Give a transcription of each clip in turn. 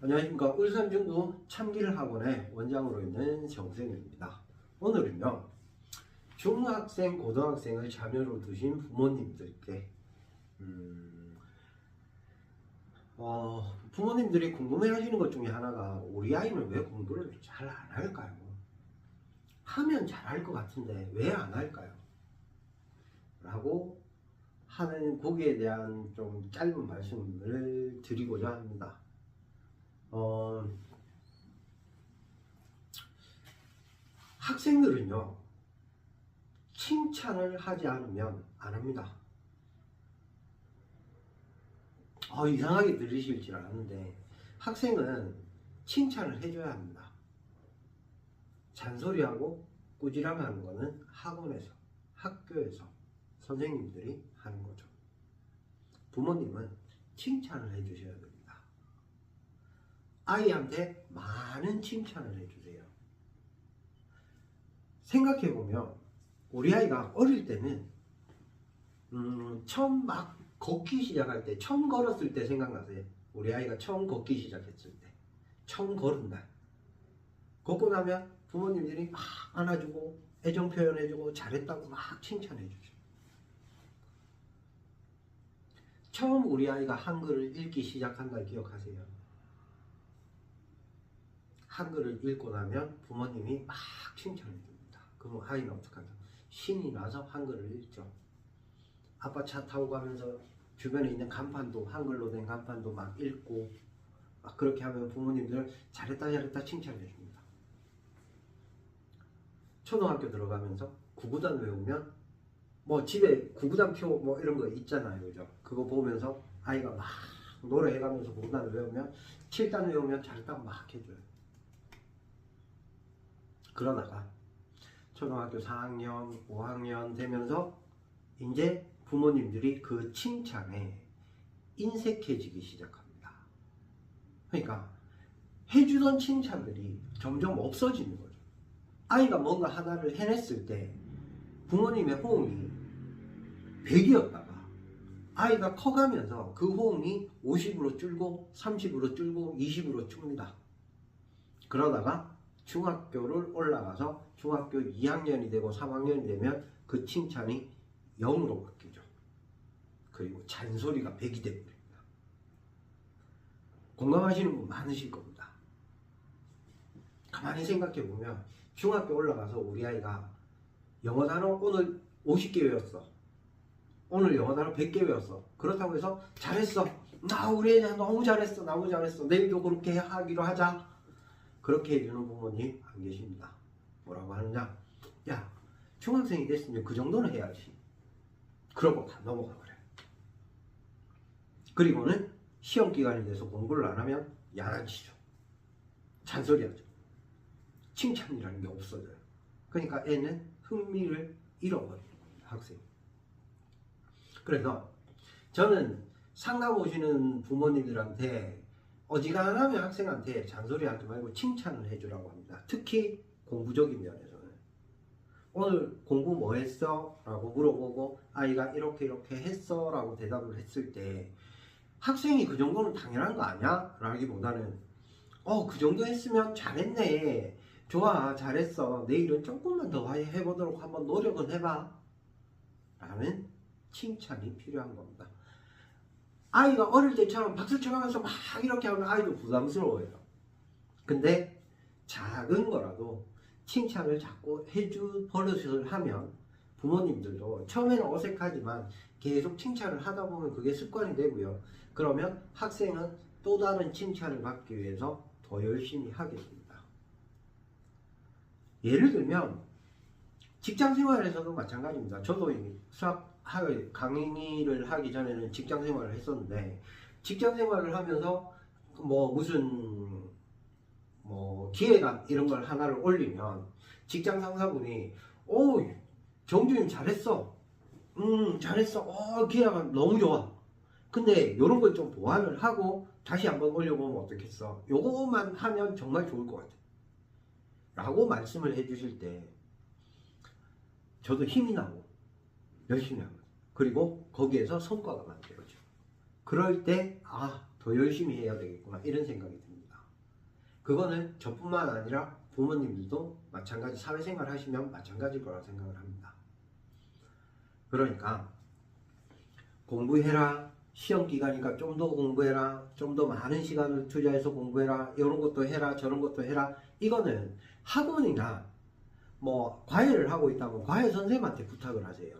안녕하십니까. 울산중구 참길학원의 원장으로 있는 정생입니다. 오늘은요, 중학생, 고등학생을 자녀로 두신 부모님들께 부모님들이 궁금해 하시는 것 중에 하나가 우리 아이는 왜 공부를 잘 안 할까요? 하면 잘할 것 같은데 왜 안 할까요? 라고 하는 거기에 대한 좀 짧은 말씀을 드리고자 합니다. 학생들은요, 칭찬을 하지 않으면 안 합니다. 이상하게 들으실 줄 아는데 학생은 칭찬을 해줘야 합니다. 잔소리하고 꾸지람하는 거는 학원에서, 학교에서 선생님들이 하는 거죠. 부모님은 칭찬을 해주셔야 됩니다. 아이한테 많은 칭찬을 해주세요. 생각해보면 우리 아이가 어릴 때는 처음 막 걷기 시작할 때, 처음 걸었을 때 생각나세요? 우리 아이가 처음 걷기 시작했을 때, 처음 걸은 날 걷고 나면 부모님들이 막 안아주고 애정 표현해주고 잘했다고 막 칭찬해주죠. 처음 우리 아이가 한글을 읽기 시작한 날 기억하세요? 한글을 읽고 나면 부모님이 막 칭찬해줍니다. 그럼 아이는 어떡하죠? 신이 나서 한글을 읽죠. 아빠 차 타고 가면서 주변에 있는 간판도, 한글로 된 간판도 막 읽고, 막 그렇게 하면 부모님들 잘했다 잘했다 칭찬해줍니다. 초등학교 들어가면서 구구단 외우면 집에 구구단표 이런 거 있잖아요, 그죠? 그거 보면서 아이가 막 노래해가면서 구구단을 외우면 7단 외우면 잘했다고 막 해줘요. 그러다가 초등학교 4학년, 5학년 되면서 이제 부모님들이 그 칭찬에 인색해지기 시작합니다. 그러니까 해주던 칭찬들이 점점 없어지는 거죠. 아이가 뭔가 하나를 해냈을 때 부모님의 호응이 100이었다가 아이가 커가면서 그 호응이 50으로 줄고 30으로 줄고 20으로 줍니다. 그러다가 중학교를 올라가서 중학교 2학년이 되고 3학년이 되면 그 칭찬이 0으로 바뀌죠. 그리고 잔소리가 100이 되버립니다. 공감하시는 분 많으실 겁니다. 가만히 생각해 보면 중학교 올라가서 우리 아이가 영어 단어 오늘 50개 외웠어. 오늘 영어 단어 100개 외웠어. 그렇다고 해서 잘했어. 우리 애 너무 잘했어. 너무 잘했어. 내일도 그렇게 하기로 하자. 그렇게 해주는 부모님 안 계십니다. 뭐라고 하느냐? 야, 중학생이 됐으면 그 정도는 해야지. 그러고 다 넘어가 버려요. 그리고는 시험 기간이 돼서 공부를 안 하면 야단치죠. 잔소리하죠. 칭찬이라는 게 없어져요. 그러니까 애는 흥미를 잃어버리는 겁니다. 학생이. 그래서 저는 상담 오시는 부모님들한테 어지간하면 학생한테 잔소리하지 말고 칭찬을 해주라고 합니다. 특히 공부적인 면에서는. 오늘 공부 뭐 했어? 라고 물어보고 아이가 이렇게 했어? 라고 대답을 했을 때 학생이 그 정도는 당연한 거 아니야? 라기보다는 그 정도 했으면 잘했네. 좋아, 잘했어. 내일은 조금만 더 해보도록 한번 노력은 해봐. 라는 칭찬이 필요한 겁니다. 아이가 어릴 때처럼 박수 쳐가면서 막 이렇게 하면 아이도 부담스러워요. 근데 작은 거라도 칭찬을 자꾸 해줄 버릇을 하면 부모님들도 처음에는 어색하지만 계속 칭찬을 하다 보면 그게 습관이 되고요. 그러면 학생은 또 다른 칭찬을 받기 위해서 더 열심히 하게 됩니다. 예를 들면 직장 생활에서도 마찬가지입니다. 저도 수학 강의를 하기 전에는 직장 생활을 했었는데 직장 생활을 하면서 무슨 기획안 이런 걸 하나를 올리면 직장 상사분이 정주임 잘했어. 잘했어. 기획안 너무 좋아. 근데 이런 걸 좀 보완을 하고 다시 한번 올려보면 어떻겠어? 요거만 하면 정말 좋을 것 같아. 라고 말씀을 해주실 때 저도 힘이 나고 열심히 합니다. 그리고 거기에서 성과가 만들어져. 그럴 때 더 열심히 해야 되겠구나 이런 생각이 듭니다. 그거는 저뿐만 아니라 부모님들도 마찬가지, 사회생활 하시면 마찬가지일 거라고 생각을 합니다. 그러니까 공부해라, 시험 기간이니까 좀 더 공부해라, 좀 더 많은 시간을 투자해서 공부해라, 이런 것도 해라, 저런 것도 해라, 이거는 학원이나 뭐 과외를 하고 있다면 과외 선생님한테 부탁을 하세요.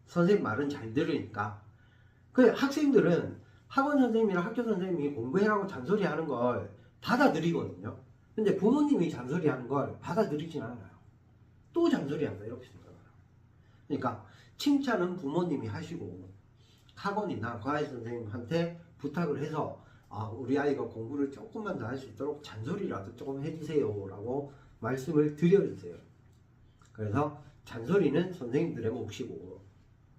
선생님 말은 잘 들으니까. 그 학생들은 학원 선생님이나 학교 선생님이 공부해라고 잔소리하는 걸 받아들이거든요. 근데 부모님이 잔소리하는 걸 받아들이진 않아요. 또 잔소리한다, 이렇게 생각을 해요. 그러니까 칭찬은 부모님이 하시고 학원이나 과외 선생님한테 부탁을 해서 우리 아이가 공부를 조금만 더 할 수 있도록 잔소리라도 조금 해주세요 라고 말씀을 드려주세요. 그래서 잔소리는 선생님들의 몫이고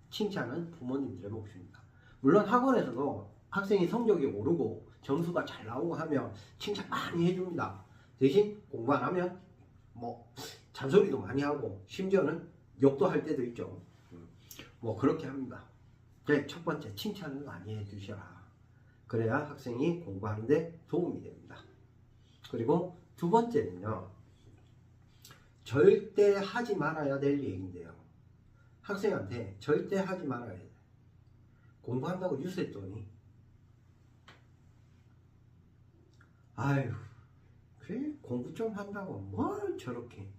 칭찬은 부모님들의 몫입니다. 물론 학원에서도 학생이 성적이 오르고 점수가 잘 나오고 하면 칭찬 많이 해줍니다. 대신 공부 안 하면 뭐 잔소리도 많이 하고 심지어는 욕도 할 때도 있죠. 뭐 그렇게 합니다. 첫 번째, 칭찬을 많이 해주셔라. 그래야 학생이 공부하는데 도움이 됩니다. 그리고 두 번째는요, 절대 하지 말아야 될 얘기인데요. 학생한테 절대 하지 말아야 돼. 공부한다고 유세했더니 아유, 그래 공부 좀 한다고 뭘 저렇게,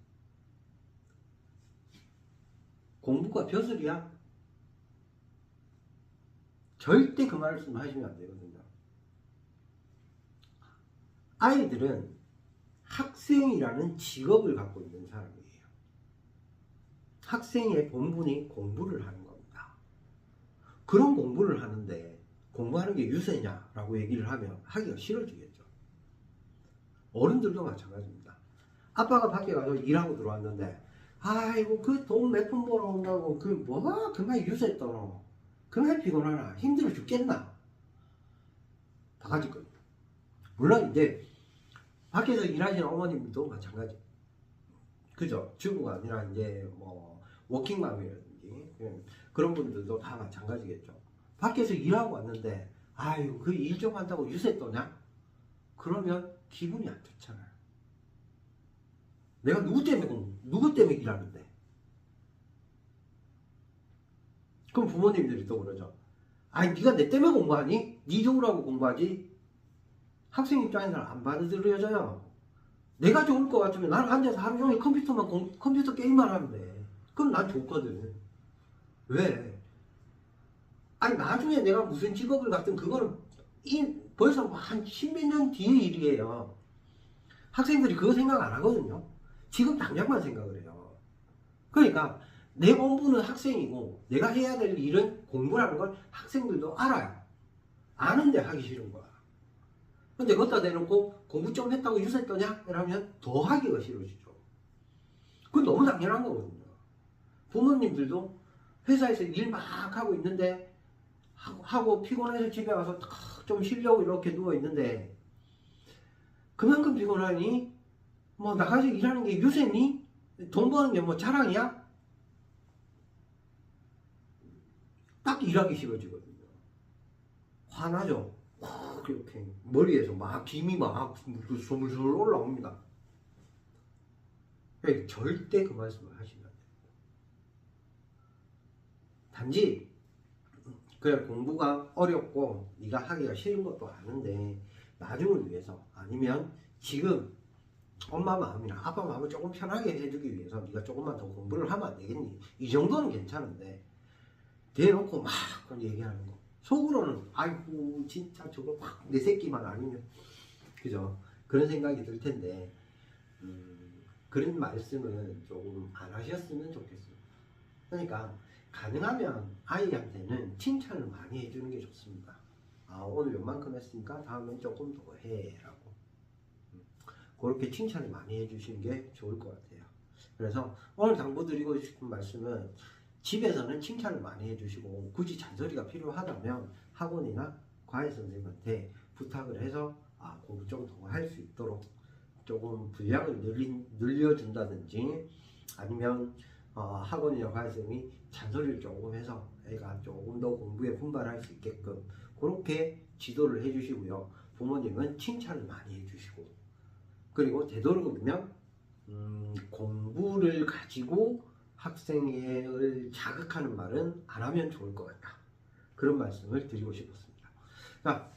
공부가 벼슬이야? 절대 그 말씀 하시면 안 되거든요. 아이들은 학생이라는 직업을 갖고 있는 사람이에요. 학생의 본분이 공부를 하는 겁니다. 그런 공부를 하는데 공부하는 게 유세냐라고 얘기를 하면 하기가 싫어지겠죠. 어른들도 마찬가지입니다. 아빠가 밖에 가서 일하고 들어왔는데 아이고 그 돈 몇 푼 벌어온다고 그 뭐가 그만 유세 떠노, 그만 피곤하나, 힘들어 죽겠나, 다 가질 겁니다. 물론 이제 밖에서 일하시는 어머님도 마찬가지. 그죠? 주부가 아니라 이제 뭐 워킹맘이라든지 그런 분들도 다 마찬가지겠죠. 밖에서 일하고 왔는데 아유 그 일 좀 한다고 유세 떠냐? 그러면 기분이 안 좋잖아요. 내가 누구 때문에 일하는데? 그럼 부모님들이 또 그러죠. 아니 네가 내 때문에 공부하니? 네 좋으라고 공부하지? 학생 입장에서는 안 받아들여져요. 내가 좋을 것 같으면 나는 앉아서 하루 종일 컴퓨터 게임만 하면 돼. 그럼 난 좋거든. 왜? 아니 나중에 내가 무슨 직업을 갖든 그거는 벌써 한 십몇 년 뒤의 일이에요. 학생들이 그거 생각 안 하거든요. 지금 당장만 생각을 해요. 그러니까 내 본분은 학생이고 내가 해야 될 일은 공부라는 걸 학생들도 알아요. 아는데 하기 싫은 거야. 근데 거기다 대놓고 공부 좀 했다고 유세떠냐? 이러면 더 하기가 싫어지죠. 그건 너무 당연한 거거든요. 부모님들도 회사에서 일 막 하고 있는데 하고 피곤해서 집에 와서 좀 쉬려고 이렇게 누워 있는데 그만큼 피곤하니? 뭐 나가서 일하는 게 유세니? 돈 버는 게 뭐 자랑이야? 딱 일하기 싫어지거든요. 화나죠. 이렇게 머리에서 막 김이 막 스물스물 올라옵니다. 절대 그 말씀을 하시면 안 됩니다. 단지 그래 공부가 어렵고 네가 하기가 싫은 것도 아는데 나중을 위해서, 아니면 지금 엄마 마음이나 아빠 마음을 조금 편하게 해주기 위해서 네가 조금만 더 공부를 하면 안 되겠니? 이 정도는 괜찮은데 대놓고 막 얘기하는 거, 속으로는 아이고 진짜 저거 막 내 새끼만 아니면, 그죠? 그런 생각이 들 텐데 그런 말씀은 조금 안 하셨으면 좋겠습니다. 그러니까 가능하면 아이한테는 칭찬을 많이 해주는 게 좋습니다. 오늘 요만큼 했으니까 다음엔 조금 더 해라고 그렇게 칭찬을 많이 해주시는 게 좋을 것 같아요. 그래서 오늘 당부드리고 싶은 말씀은 집에서는 칭찬을 많이 해주시고 굳이 잔소리가 필요하다면 학원이나 과외 선생님한테 부탁을 해서 공부 좀 더 할 수 있도록 조금 분량을 늘려준다든지, 아니면 학원이나 과외 선생님이 잔소리를 조금 해서 애가 조금 더 공부에 분발할 수 있게끔 그렇게 지도를 해주시고요. 부모님은 칭찬을 많이 해주시고 그리고 되도록이면 공부를 가지고 학생을 자극하는 말은 안 하면 좋을 것 같다. 그런 말씀을 드리고 싶었습니다. 자,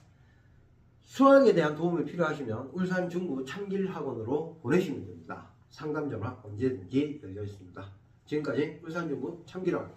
수학에 대한 도움이 필요하시면 울산 중구 참길학원으로 보내시면 됩니다. 상담 전화 언제든지 열려 있습니다. 지금까지 울산 중구 참길학원